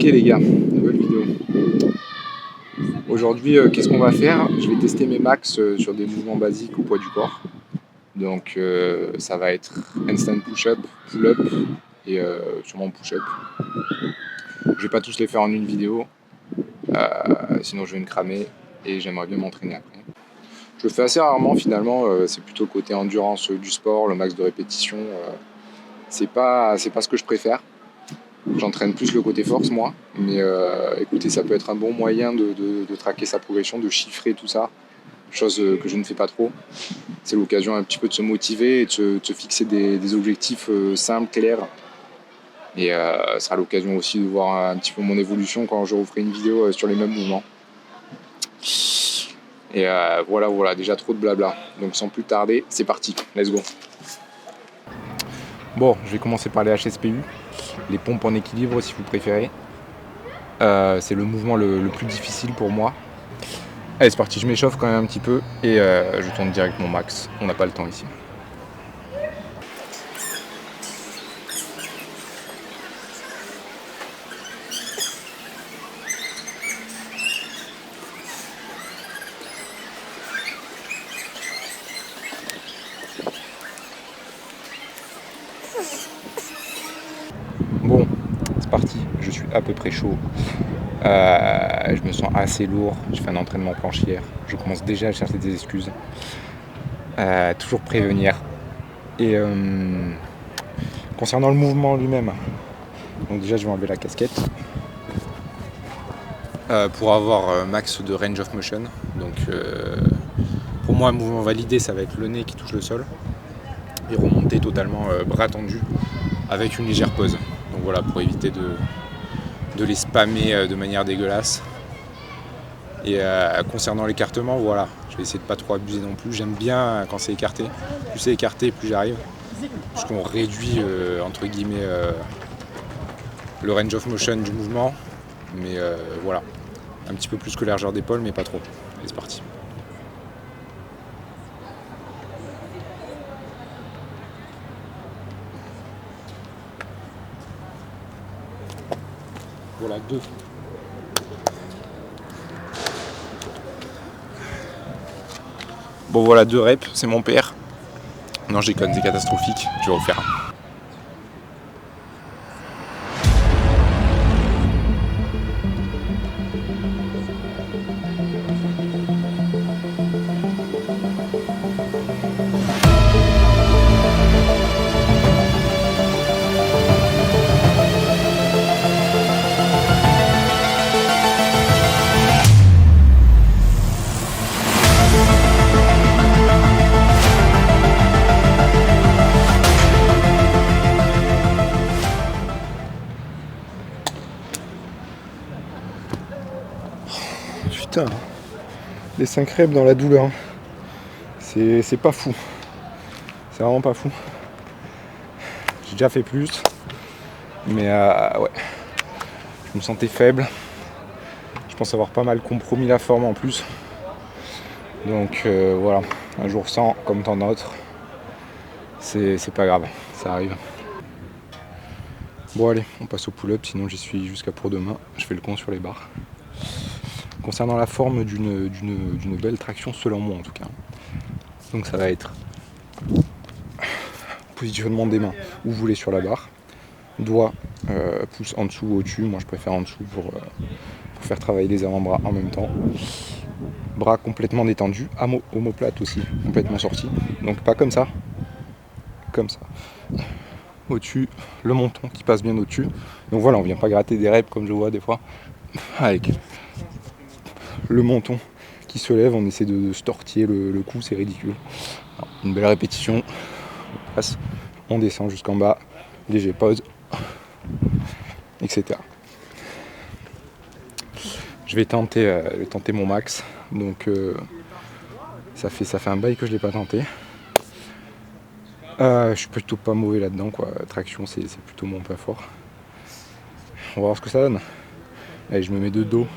Ok les gars, nouvelle vidéo. Aujourd'hui, qu'est-ce qu'on va faire? Je vais tester mes max sur des mouvements basiques au poids du corps. Donc ça va être handstand push-up, pull-up et sûrement push-up. Je vais pas tous les faire en une vidéo, sinon je vais me cramer et j'aimerais bien m'entraîner après. Je le fais assez rarement finalement, c'est plutôt côté endurance du sport, le max de répétition. C'est pas ce que je préfère. J'entraîne plus le côté force moi, mais écoutez, ça peut être un bon moyen de traquer sa progression, de chiffrer tout ça, chose que je ne fais pas trop. C'est l'occasion un petit peu de se motiver et de se fixer des objectifs simples, clairs. Et ça sera l'occasion aussi de voir un petit peu mon évolution quand je referai une vidéo sur les mêmes mouvements. Et voilà, déjà trop de blabla. Donc sans plus tarder, c'est parti, let's go. Bon, je vais commencer par les HSPU, les pompes en équilibre si vous préférez. C'est le mouvement le plus difficile pour moi. Allez, c'est parti, je m'échauffe quand même un petit peu et je tourne direct mon max. On n'a pas le temps ici. Bon, c'est parti, je suis à peu près chaud. Je me sens assez lourd, je fais un entraînement planche hier. Je commence déjà à chercher des excuses. Toujours prévenir. Et concernant le mouvement lui-même, donc déjà je vais enlever la casquette pour avoir max de range of motion. Donc pour moi un mouvement validé ça va être le nez qui touche le sol et remonter totalement bras tendus avec une légère pause. Donc voilà, pour éviter de les spammer de manière dégueulasse. Et concernant l'écartement, voilà, je vais essayer de pas trop abuser non plus. J'aime bien quand c'est écarté. Plus c'est écarté, plus j'arrive. Puisqu'on réduit entre guillemets le range of motion du mouvement. Mais voilà, un petit peu plus que la largeur d'épaule, mais pas trop. Allez, c'est parti. Voilà, 2. Bon voilà, 2 reps, c'est mon père. Non, je déconne, c'est catastrophique. Je vais refaire. Putain, les 5 reps dans la douleur, c'est pas fou. C'est vraiment pas fou. J'ai déjà fait plus, mais ouais, je me sentais faible. Je pense avoir pas mal compromis la forme en plus. Donc voilà, un jour sans comme tant d'autres, c'est pas grave, ça arrive. Bon allez, on passe au pull-up, sinon j'y suis jusqu'à pour demain. Je fais le con sur les barres. Concernant la forme d'une belle traction, selon moi en tout cas. Donc ça va être positionnement des mains où vous voulez sur la barre. Doigt, pouce en dessous ou au-dessus. Moi je préfère en dessous pour faire travailler les avant-bras en même temps. Bras complètement détendus. Omoplate aussi, complètement sorti. Donc pas comme ça. Comme ça. Au-dessus, le menton qui passe bien au-dessus. Donc voilà, on vient pas gratter des reps comme je vois des fois. Avec le menton qui se lève, on essaie de se tortiller le cou, c'est ridicule. Alors, une belle répétition, on passe, on descend jusqu'en bas, léger pause, etc. Je vais tenter mon max, donc ça fait un bail que je l'ai pas tenté. Je suis plutôt pas mauvais là-dedans, quoi. Traction, c'est plutôt mon point fort. On va voir ce que ça donne. Allez, je me mets de dos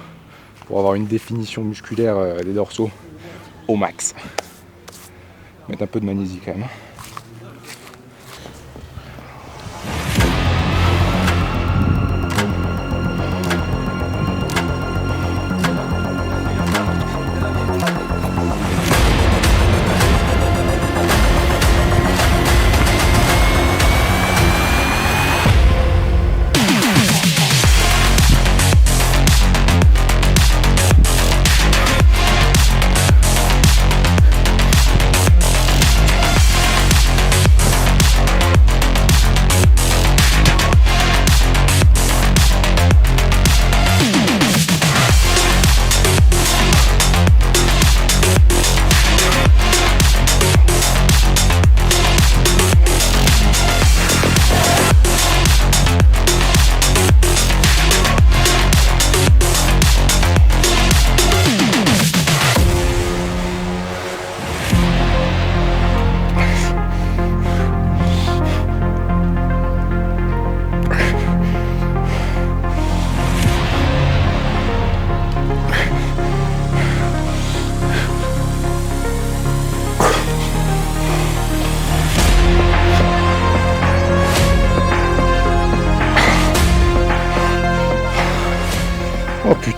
pour avoir une définition musculaire des dorsaux au max. Mettre un peu de magnésie quand même.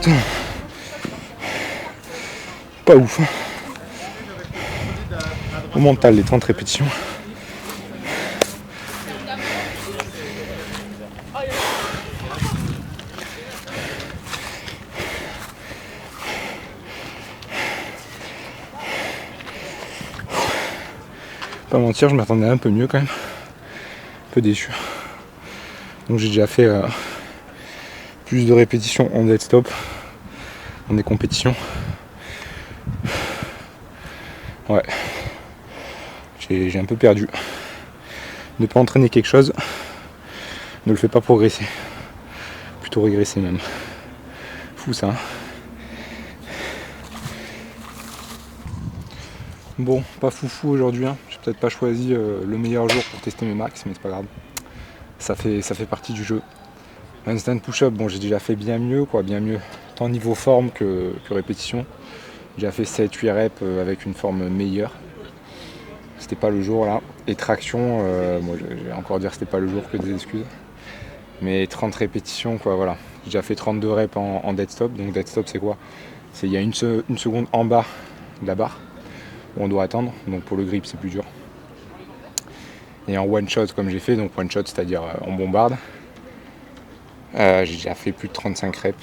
putain. Pas ouf. Au mental, les 30 répétitions. Pas mentir, je m'attendais un peu mieux quand même. Un peu déçu. Donc j'ai déjà fait plus de répétitions en dead stop dans des compétitions. Ouais. J'ai un peu perdu. Ne pas entraîner quelque chose ne le fait pas progresser. Plutôt régresser même. Fou ça. Hein. Bon, pas foufou aujourd'hui. Hein. J'ai peut-être pas choisi le meilleur jour pour tester mes max, mais c'est pas grave. Ça fait partie du jeu. Handstand push-up, bon j'ai déjà fait bien mieux, bien mieux. Tant niveau forme que répétition. J'ai déjà fait 7-8 reps avec une forme meilleure. C'était pas le jour là. Et traction, moi je vais encore dire c'était pas le jour, que des excuses. Mais 30 répétitions, voilà. J'ai déjà fait 32 reps en dead stop. Donc dead stop c'est quoi? Il y a une seconde en bas de la barre où on doit attendre. Donc pour le grip c'est plus dur. Et en one shot comme j'ai fait, donc one shot c'est-à-dire on bombarde. J'ai déjà fait plus de 35 reps.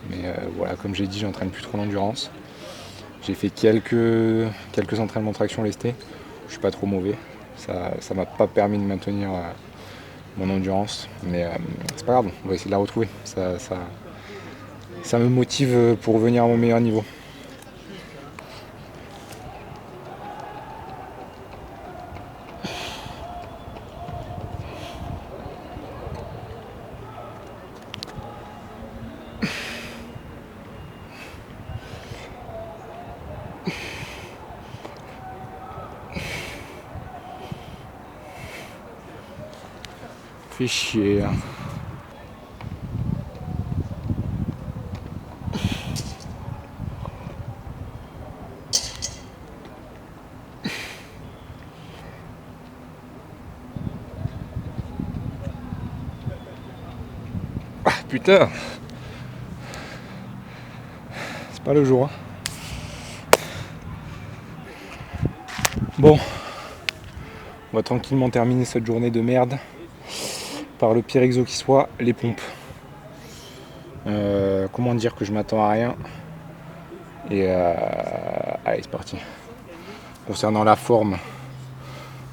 Mais voilà, comme j'ai dit, j'entraîne plus trop l'endurance. J'ai fait quelques entraînements de traction lestés. Je suis pas trop mauvais. Ça m'a pas permis de maintenir mon endurance. Mais c'est pas grave, on va essayer de la retrouver. Ça me motive pour revenir à mon meilleur niveau. Fait chier. Ah putain, c'est pas le jour. Hein. Bon, on va tranquillement terminer cette journée de merde par le pire exo qui soit, les pompes. Comment dire que je m'attends à rien. Et allez, c'est parti. Concernant la forme,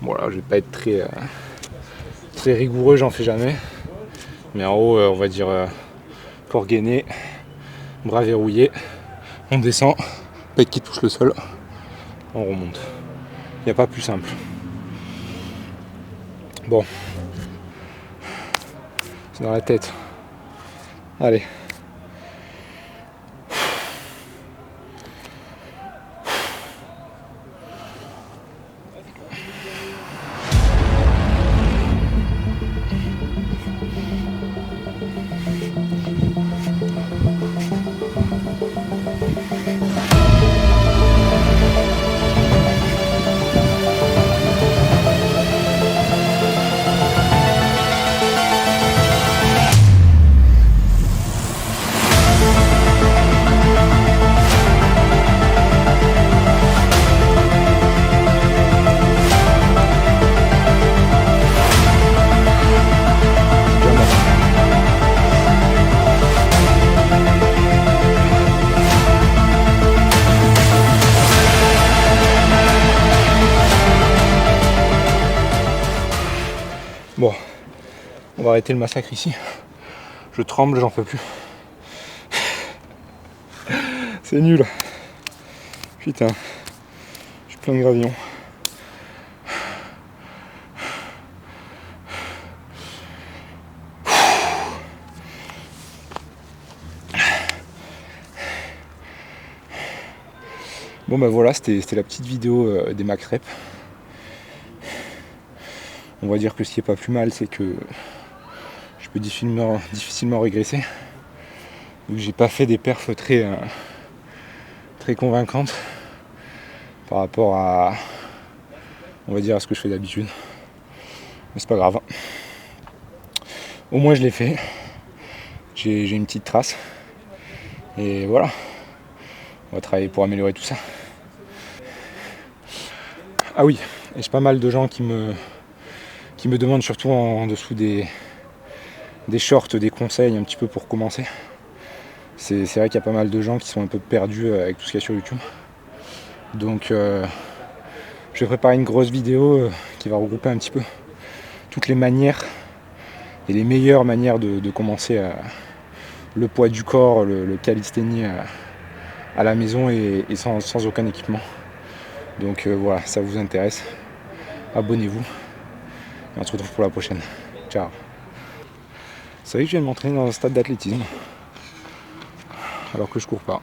voilà, je vais pas être très rigoureux, j'en fais jamais. Mais en haut, on va dire corps gainé, bras verrouillés, on descend, pec qui touche le sol, on remonte. Il n'y a pas plus simple. Bon, c'est dans la tête. Allez. Bon, on va arrêter le massacre ici. Je tremble, j'en peux plus. C'est nul. Putain, je suis plein de gravillons. Bon bah voilà, c'était la petite vidéo des max reps. On va dire que ce qui est pas plus mal, c'est que je peux difficilement régresser. Vu que j'ai pas fait des perfs très convaincantes par rapport à, on va dire, à ce que je fais d'habitude. Mais c'est pas grave. Au moins je l'ai fait. J'ai une petite trace. Et voilà, on va travailler pour améliorer tout ça. Ah oui, et j'ai pas mal de gens qui me demandent, surtout en dessous des shorts, des conseils un petit peu pour commencer. C'est vrai qu'il y a pas mal de gens qui sont un peu perdus avec tout ce qu'il y a sur YouTube. Donc je vais préparer une grosse vidéo qui va regrouper un petit peu toutes les manières et les meilleures manières de commencer le poids du corps, le calisthénie à la maison et sans aucun équipement. Donc voilà, ça vous intéresse, abonnez-vous et on se retrouve pour la prochaine. Ciao. Vous savez que je viens de m'entraîner dans un stade d'athlétisme alors que je cours pas.